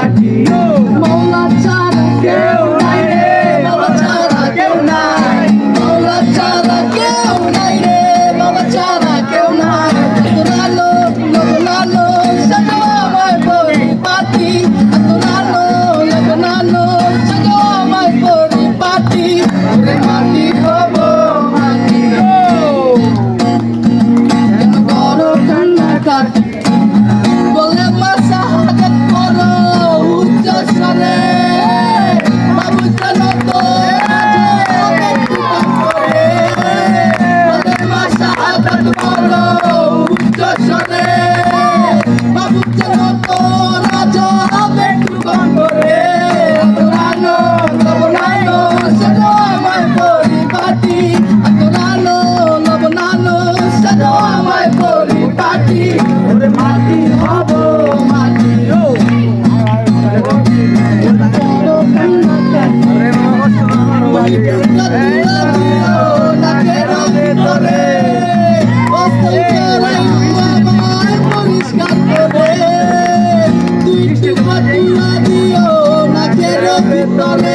মাটি মৌলা ছাড়া কেউ নাই রে, মৌলা ছাড়া কেউ নাই, মৌলা ছাড়া কেউ নাই রে, মৌলা ছাড়া কেউ নাই। আতরালো লগনালো সাজো আমায় পরিপাটি, আতরালো লগনালো সাজো আমায় পরিপাটি। ওরে মাটি হব মাটি কেন করো কান্নাকাটি, বলে মাসা হাজাত করো উচ্চ স্বরে, বাবু জানো তো একটু কাম করে, বলে মাসা হাজাত করো উচ্চ স্বরে, বাবু জানো তো রাজা একটু কাম করে। আতরানো লবনানো সাজো আমায় পরিপাটি, আতরানো লবনানো সাজো আমায় পরিপাটি। ওরে মাটি হব মাটি পরিষ্কার করে দুইটি বাতুয়া দিও নাকের ভিতরে।